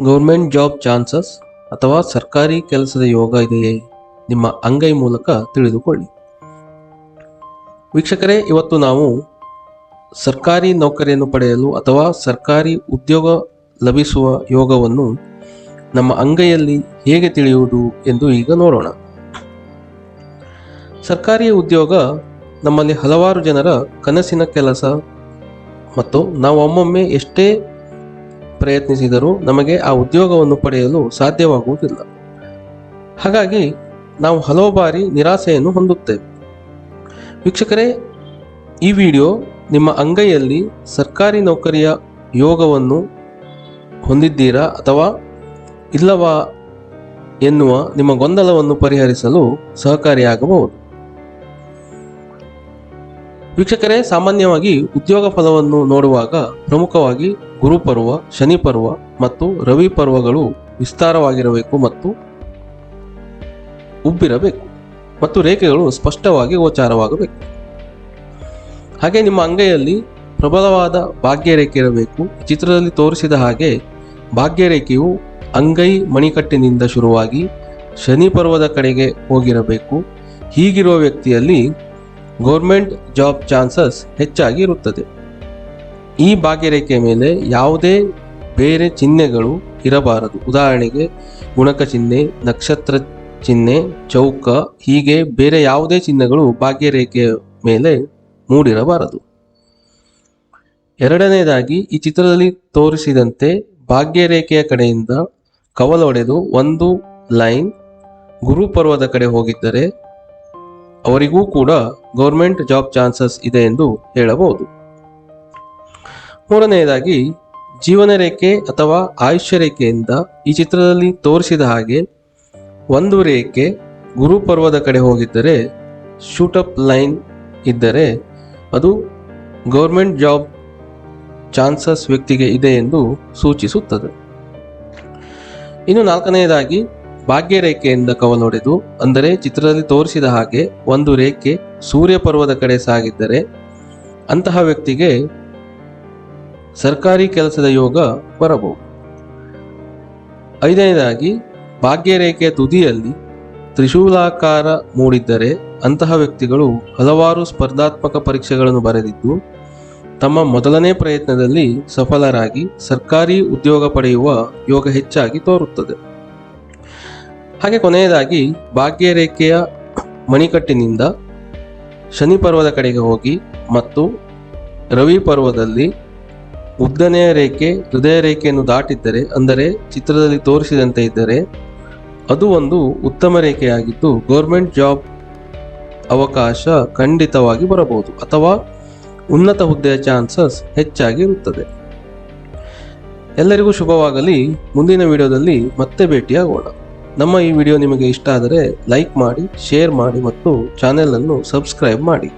Government job chances ಅಥವಾ ಸರ್ಕಾರಿ ಕೆಲಸದ ಯೋಗ ಇದೆಯೇ? ನಿಮ್ಮ ಅಂಗೈ ಮೂಲಕ ತಿಳಿದುಕೊಳ್ಳಿ. ವೀಕ್ಷಕರೇ, ಇವತ್ತು ನಾವು ಸರ್ಕಾರಿ ನೌಕರಿಯನ್ನು ಪಡೆಯಲು ಅಥವಾ ಸರ್ಕಾರಿ ಉದ್ಯೋಗ ಲಭಿಸುವ ಯೋಗವನ್ನು ನಮ್ಮ ಅಂಗೈಯಲ್ಲಿ ಹೇಗೆ ತಿಳಿಯುವುದು ಎಂದು ಈಗ ನೋಡೋಣ. ಸರ್ಕಾರಿ ಉದ್ಯೋಗ ನಮ್ಮಲ್ಲಿ ಹಲವಾರು ಜನರ ಕನಸಿನ ಕೆಲಸ ಮತ್ತು ನಾವು ಒಮ್ಮೊಮ್ಮೆ ಎಷ್ಟೇ ಪ್ರಯತ್ನಿಸಿದರೂ ನಮಗೆ ಆ ಉದ್ಯೋಗವನ್ನು ಪಡೆಯಲು ಸಾಧ್ಯವಾಗುವುದಿಲ್ಲ. ಹಾಗಾಗಿ ನಾವು ಹಲವು ಬಾರಿ ನಿರಾಸೆಯನ್ನು ಹೊಂದುತ್ತೇವೆ. ವೀಕ್ಷಕರೇ, ಈ ವಿಡಿಯೋ ನಿಮ್ಮ ಅಂಗೈಯಲ್ಲಿ ಸರ್ಕಾರಿ ನೌಕರಿಯ ಯೋಗವನ್ನು ಹೊಂದಿದ್ದೀರಾ ಅಥವಾ ಇಲ್ಲವಾ ಎನ್ನುವ ನಿಮ್ಮ ಗೊಂದಲವನ್ನು ಪರಿಹರಿಸಲು ಸಹಕಾರಿಯಾಗಬಹುದು. ವೀಕ್ಷಕರೇ, ಸಾಮಾನ್ಯವಾಗಿ ಉದ್ಯೋಗ ಫಲವನ್ನು ನೋಡುವಾಗ ಪ್ರಮುಖವಾಗಿ ಗುರುಪರ್ವ, ಶನಿ ಪರ್ವ ಮತ್ತು ರವಿ ಪರ್ವಗಳು ವಿಸ್ತಾರವಾಗಿರಬೇಕು ಮತ್ತು ಉಬ್ಬಿರಬೇಕು ಮತ್ತು ರೇಖೆಗಳು ಸ್ಪಷ್ಟವಾಗಿ ಗೋಚಾರವಾಗಬೇಕು. ಹಾಗೆ ನಿಮ್ಮ ಅಂಗೈಯಲ್ಲಿ ಪ್ರಬಲವಾದ ಭಾಗ್ಯರೇಖೆ ಇರಬೇಕು. ಚಿತ್ರದಲ್ಲಿ ತೋರಿಸಿದ ಹಾಗೆ ಭಾಗ್ಯರೇಖೆಯು ಅಂಗೈ ಮಣಿಕಟ್ಟಿನಿಂದ ಶುರುವಾಗಿ ಶನಿ ಪರ್ವದ ಕಡೆಗೆ ಹೋಗಿರಬೇಕು. ಹೀಗಿರುವ ವ್ಯಕ್ತಿಯಲ್ಲಿ ಗೌರ್ಮೆಂಟ್ ಜಾಬ್ ಚಾನ್ಸಸ್ ಹೆಚ್ಚಾಗಿ ಇರುತ್ತದೆ. ಈ ಭಾಗ್ಯರೇಖೆಯ ಮೇಲೆ ಯಾವುದೇ ಬೇರೆ ಚಿಹ್ನೆಗಳು ಇರಬಾರದು. ಉದಾಹರಣೆಗೆ ಗುಣಕ ಚಿಹ್ನೆ, ನಕ್ಷತ್ರ ಚಿಹ್ನೆ, ಚೌಕ, ಹೀಗೆ ಬೇರೆ ಯಾವುದೇ ಚಿಹ್ನೆಗಳು ಭಾಗ್ಯರೇಖೆಯ ಮೇಲೆ ಮೂಡಿರಬಾರದು. ಎರಡನೇದಾಗಿ, ಈ ಚಿತ್ರದಲ್ಲಿ ತೋರಿಸಿದಂತೆ ಭಾಗ್ಯರೇಖೆಯ ಕಡೆಯಿಂದ ಕವಲೊಡೆದು ಒಂದು ಲೈನ್ ಗುರುಪರ್ವದ ಕಡೆ ಹೋಗಿದ್ದರೆ ಅವರಿಗೂ ಕೂಡ ಗೌರ್ಮೆಂಟ್ ಜಾಬ್ ಚಾನ್ಸಸ್ ಇದೆ ಎಂದು ಹೇಳಬಹುದು. ಮೂರನೆಯದಾಗಿ, ಜೀವನ ರೇಖೆ ಅಥವಾ ಆಯುಷ್ಯ ರೇಖೆಯಿಂದ ಈ ಚಿತ್ರದಲ್ಲಿ ತೋರಿಸಿದ ಹಾಗೆ ಒಂದು ರೇಖೆ ಗುರುಪರ್ವದ ಕಡೆ ಹೋಗಿದ್ದರೆ, ಶೂಟಪ್ ಲೈನ್ ಇದ್ದರೆ ಅದು ಗೌರ್ಮೆಂಟ್ ಜಾಬ್ ಚಾನ್ಸಸ್ ವ್ಯಕ್ತಿಗೆ ಇದೆ ಎಂದು ಸೂಚಿಸುತ್ತದೆ. ಇನ್ನು ನಾಲ್ಕನೆಯದಾಗಿ, ಭಾಗ್ಯರೇಖೆಯಿಂದ ಕವಲೊಡೆದು ಅಂದರೆ ಚಿತ್ರದಲ್ಲಿ ತೋರಿಸಿದ ಹಾಗೆ ಒಂದು ರೇಖೆ ಸೂರ್ಯ ಪರ್ವದ ಕಡೆ ಸಾಗಿದ್ದರೆ ಅಂತಹ ವ್ಯಕ್ತಿಗೆ ಸರ್ಕಾರಿ ಕೆಲಸದ ಯೋಗ ಬರಬಹುದು. ಐದನೇದಾಗಿ, ಭಾಗ್ಯರೇಖೆಯ ತುದಿಯಲ್ಲಿ ತ್ರಿಶೂಲಾಕಾರ ಮೂಡಿದ್ದರೆ ಅಂತಹ ವ್ಯಕ್ತಿಗಳು ಹಲವಾರು ಸ್ಪರ್ಧಾತ್ಮಕ ಪರೀಕ್ಷೆಗಳನ್ನು ಬರೆದಿದ್ದು ತಮ್ಮ ಮೊದಲನೇ ಪ್ರಯತ್ನದಲ್ಲಿ ಸಫಲರಾಗಿ ಸರ್ಕಾರಿ ಉದ್ಯೋಗ ಪಡೆಯುವ ಯೋಗ ಹೆಚ್ಚಾಗಿ ತೋರುತ್ತದೆ. ಹಾಗೆ ಕೊನೆಯದಾಗಿ, ಭಾಗ್ಯರೇಖೆಯ ಮಣಿಕಟ್ಟಿನಿಂದ ಶನಿ ಪರ್ವದ ಕಡೆಗೆ ಹೋಗಿ ಮತ್ತು ರವಿ ಪರ್ವದಲ್ಲಿ ಉದ್ದನೆಯ ರೇಖೆ ಹೃದಯ ರೇಖೆಯನ್ನು ದಾಟಿದ್ದರೆ, ಅಂದರೆ ಚಿತ್ರದಲ್ಲಿ ತೋರಿಸಿದಂತೆ ಇದ್ದರೆ ಅದು ಒಂದು ಉತ್ತಮ ರೇಖೆಯಾಗಿದ್ದು ಗೌರ್ಮೆಂಟ್ ಜಾಬ್ ಅವಕಾಶ ಖಂಡಿತವಾಗಿ ಬರಬಹುದು ಅಥವಾ ಉನ್ನತ ಹುದ್ದೆಯ ಚಾನ್ಸಸ್ ಹೆಚ್ಚಾಗಿ ಇರುತ್ತದೆ. ಎಲ್ಲರಿಗೂ ಶುಭವಾಗಲಿ. ಮುಂದಿನ ವಿಡಿಯೋದಲ್ಲಿ ಮತ್ತೆ ಭೇಟಿಯಾಗೋಣ. ನಮ್ಮ ಈ ವಿಡಿಯೋ ನಿಮಗೆ ಇಷ್ಟ ಆದರೆ ಲೈಕ್ ಮಾಡಿ, ಶೇರ್ ಮಾಡಿ ಮತ್ತು ಚಾನೆಲ್ ಅನ್ನು ಸಬ್ಸ್ಕ್ರೈಬ್ ಮಾಡಿ.